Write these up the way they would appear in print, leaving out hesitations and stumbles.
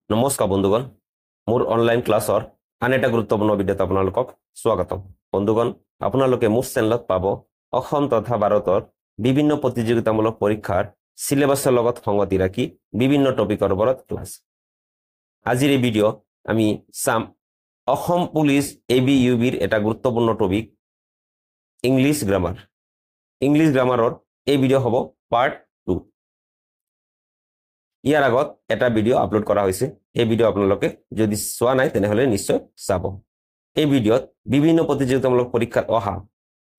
নমস্কাৰ বন্ধুগণ মোৰ অনলাইন ক্লাছৰ আন এটা গুৰুত্বপূৰ্ণ ভিডিঅ'ত আপোনালোকক স্বাগতম বন্ধুগণ আপোনালোকে মোৰ চেনেলত পাব অসম তথা ভাৰতৰ বিভিন্ন প্ৰতিযোগিতামূলক পৰীক্ষাৰ সিলেবাছৰ লগত সংগতি ৰাখি বিভিন্ন টপিকৰ ওপৰত ক্লাছ আজিৰ এই ভিডিঅ' আমি চাম অসম পুলিচ ABUBৰ এটা গুৰুত্বপূৰ্ণ টপিক ইংলিছ গ্ৰামাৰৰ এই ভিডিঅ' হ'ব পাৰ্ট 2 ইয়াৰ আগত এটা ভিডিঅ' আপলোড কৰা হৈছে এই ভিডিঅ' আপোনালোকে যদি চোৱা নাই তেনেহলে নিশ্চয় চাব এই ভিডিঅ'ত বিভিন্ন প্ৰতিযোগিতামূলক পৰীক্ষাত অহা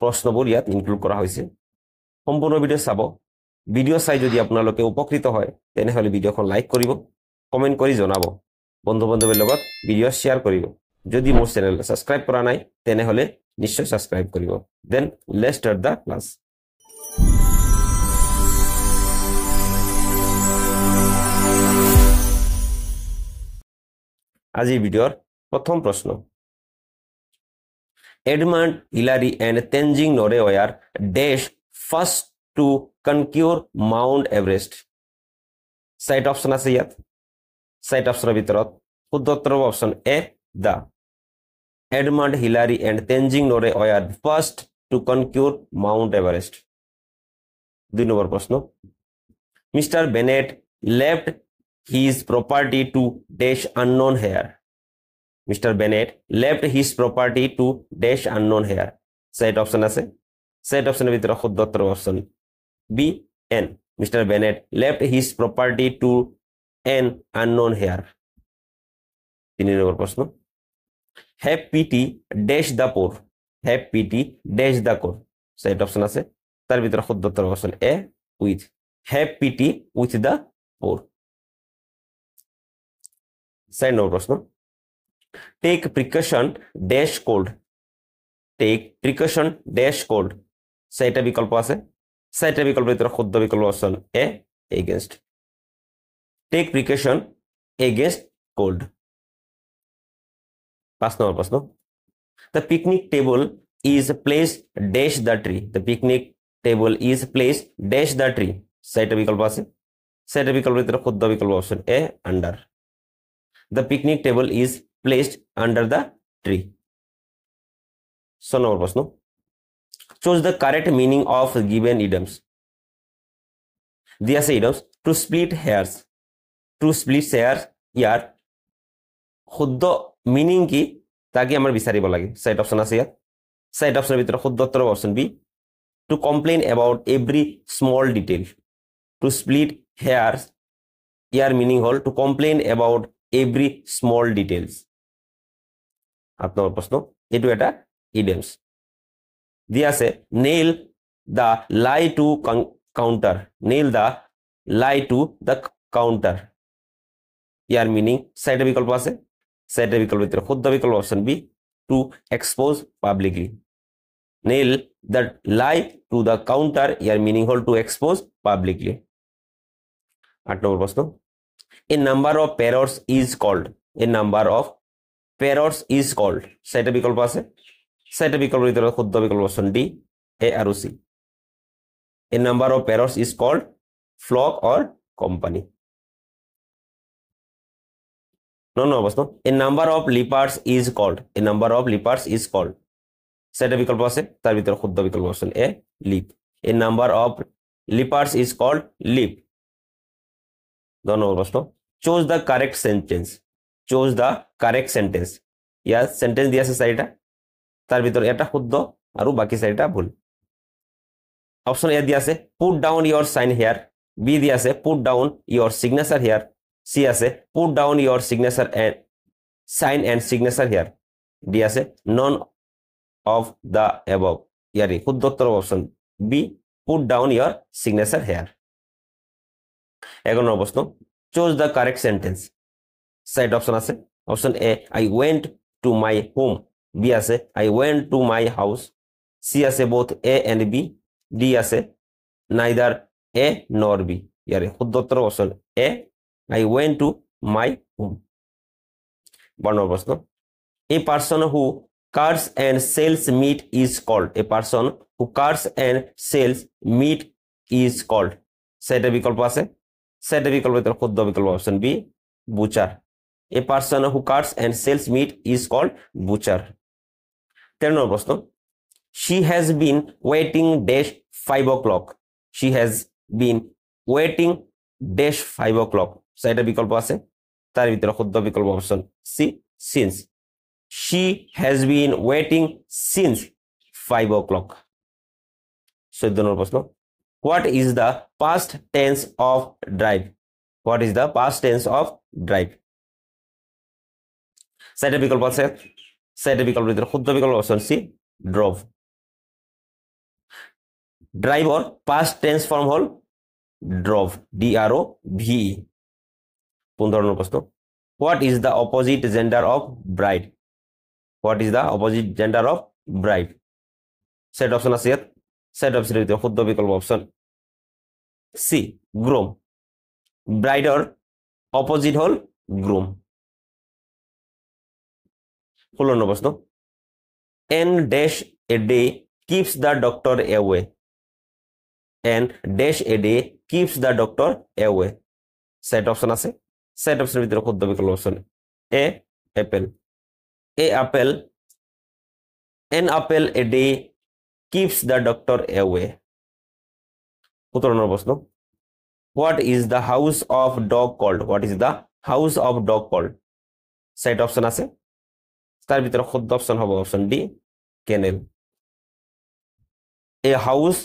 প্ৰশ্নবোৰ ইয়াত ইনক্লুড কৰা হৈছে সম্পূৰ্ণ ভিডিঅ' চাব ভিডিঅ' চাই যদি আপোনালোকে উপকৃত হয় তেনেহলে ভিডিঅ'খন লাইক কৰিব কমেন্ট কৰি জনাব বন্ধু-বান্ধৱীৰ লগত ভিডিঅ' শেয়াৰ কৰিব যদি মোৰ চেনেল সাবস্ক্ৰাইব কৰা নাই তেনেহলে নিশ্চয় সাবস্ক্ৰাইব কৰিব then let's start the class আজিৰ ভিডিঅ'ৰ প্ৰথম প্ৰশ্ন এডমাণ্ড হিলাৰী এণ্ড তেনজিং নৰে were dash first to conquer Mount Everest চাইট অপচন আছে ইয়াত চাইট অপচনৰ ভিতৰত শুদ্ধ উত্তৰ হ'ব অপচন এ দা এডমাণ্ড হিলাৰী এণ্ড তেনজিং নৰে were first to conquer Mount Everest দুই নম্বৰ প্ৰশ্ন mister Bennett left his property to dash unknown here Mr. Bennett left his property to dash unknown here set option আছে set option এর ভিতরে শুদ্ধ উত্তর option B এন Mr. Bennett left his property to an unknown here তিন নম্বর প্রশ্ন have pity dash the poor have pity dash the poor set option আছে তার ভিতরে শুদ্ধ উত্তর option A with have pity with the poor চার নম্বর প্রশ্ন take precaution dash cold take precaution dash cold চারটা বিকল্প আছে চারটা বিকল্পের ভিতরে শুদ্ধ বিকল্প অপশন এ against take precaution against cold পাঁচ নম্বর প্রশ্ন the picnic table is placed dash the tree the picnic table is placed dash the tree চারটা বিকল্প আছে চারটা বিকল্পের ভিতরে শুদ্ধ বিকল্প option A under the picnic table is placed under the tree. So now প্রশ্ন choose the correct meaning of given idioms. These idioms to split hairs. To split hairs ইয়ার শুদ্ধ মিনিং কি তাকে আমার বিচাৰিব লাগে সাইড অপশন আছে ইয়াত side অপশনের ভিতরে শুদ্ধ উত্তর option B to complain about every small detail. To split hairs ইয়ার মিনিং হল to complain about every small details. আট নম্বর প্রশ্ন এটু এটা ইডিয়মস দিয়ে আছে nail the lie to counter nail the lie to the counter ইয়ার মিনিং সাইডে বিকল্প আছে সাইডে বিকল্প ভিতরে শুদ্ধ বিকল্প option B to expose publicly nail the lie to the counter ইয়ার মিনিং হল to expose publicly আট নম্বর প্রশ্ন a number of parrots is called a number of parrots is called সেটা বিকল্প আছে সেটা বিকল্প ভিতরে শুদ্ধ বিকল্প option D A R C a number of parrots is called flock or company no প্রশ্ন a number of leopards is called a number of leopards is called সেটা বিকল্প আছে তার ভিতরে শুদ্ধ বিকল্প option A leap a number of leopards is called leap প্রশ্ন choose the correct sentence choose the correct sentence year sentence দিয়ে আছে চাৰিটা তার ভিতর এটা শুদ্ধ আর বাকি চাৰিটা ভুল অপশন এ দিয়ে আছে put down your sign here B দিয়ে আছে put down your signature here C আছে put down your signature and sign and signature here D আছে none of the above ইয়ার শুদ্ধ উত্তর option B put down your signature here 11 নম্বর প্রশ্ন choose the correct sentence সাইড option আছে option A I went to my home B আছে I went to my house C আছে both A and B D আছে neither A nor B ইয়ার শুদ্ধ উত্তর option A I went to my home 12 নম্বর প্রশ্ন a person who cuts and sells meat is called a person who cuts and sells meat is called সেটা বিকল্প আছে সেটা বিকল্প শুদ্ধ বিকল্প option B butcher A person who cuts and sells meat is called butcher. 13 নম্বর প্রশ্ন she has been waiting dash 5 o'clock. She has been waiting dash 5 o'clock. এটা বিকল্প আছে, তার ভিতরে শুদ্ধ বিকল্প option C since. She has been waiting since 5 o'clock. 14 number প্রশ্ন what is the past tense of drive? What is the past tense of drive? সাইডের বিকল্প আছে, সাইডের বিকল্প ভিতরে শুদ্ধ বিকল্প অপশন সি drove. ড্রাইভর পাস্ট টেন্স ফর্ম হল drove, DROVE. 15 নম্বর প্রশ্ন what is the opposite gender of bride? What is the opposite gender of bride? Set option আছে, সেট অপশনের ভিতরে শুদ্ধ বিকল্প অপশন সি গ্রুম. ব্রাইডর অপোজিট হল গ্রুম. 16 নম্বর প্রশ্ন an dash a day keeps the doctor away. An dash a day keeps the doctor away. Set option আছে, set অপশনের ভিতরে শুদ্ধ বিকল্প option A apple. A apple, an apple a day keeps the doctor away. 17 নম্বর প্রশ্ন what is the house of dog called? What is the house of dog called? সেট option আছে, তার ভিতরে শুদ্ধ অপশন হবে option D kennel. A house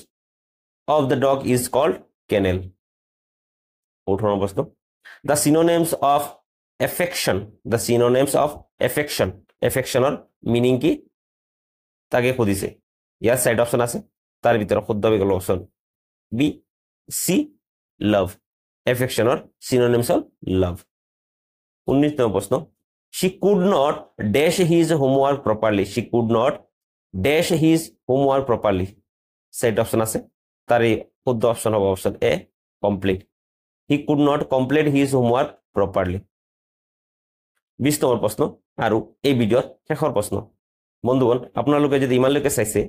of the dog is called kennel. 18 প্রশ্ন the synonyms of affection. The synonyms of affection, এফেকশনের meaning কি তাকে খুঁজিছে. ইয়ার সাইড অপশন আছে, তার ভিতরে শুদ্ধ বিকল্প অপশন বি সি লাভ. এফেকশনের সিনোনিমস হল লাভ. 19 নম্বর প্রশ্ন she could not dash his homework properly. She could not dash his homework properly. Set option আছে, তার শুদ্ধ অপশন হবে option A complete. he could not complete his homework properly. 20 নম্বর প্রশ্ন আৰু এই ভিডিওৰ শেষৰ প্ৰশ্ন বন্ধুগণ আপোনালোকে যদি ইমানলৈকে চাইছে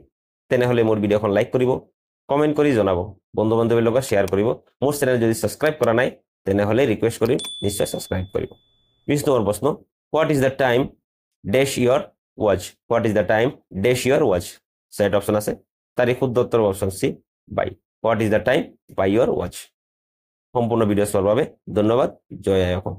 তেনেহলে মোৰ ভিডিওখন লাইক কৰিব, কমেন্ট কৰি জনাব, বন্ধু বান্ধৱীৰ লগত শ্বেয়াৰ কৰিব. মোৰ চেনেল যদি সাবস্ক্ৰাইব কৰা নাই তেনেহলে ৰিকুৱেষ্ট কৰি নিশ্চয় সাবস্ক্ৰাইব কৰিব. 20 নম্বৰ প্ৰশ্ন what is the time dash your watch? What is the time dash your watch? Set option আছে, তার শুদ্ধ উত্তর option C by. what is the time by your watch? সম্পূর্ণ ভিডিও চোৱাৰ বাবে ধন্যবাদ. জয় আই অসম.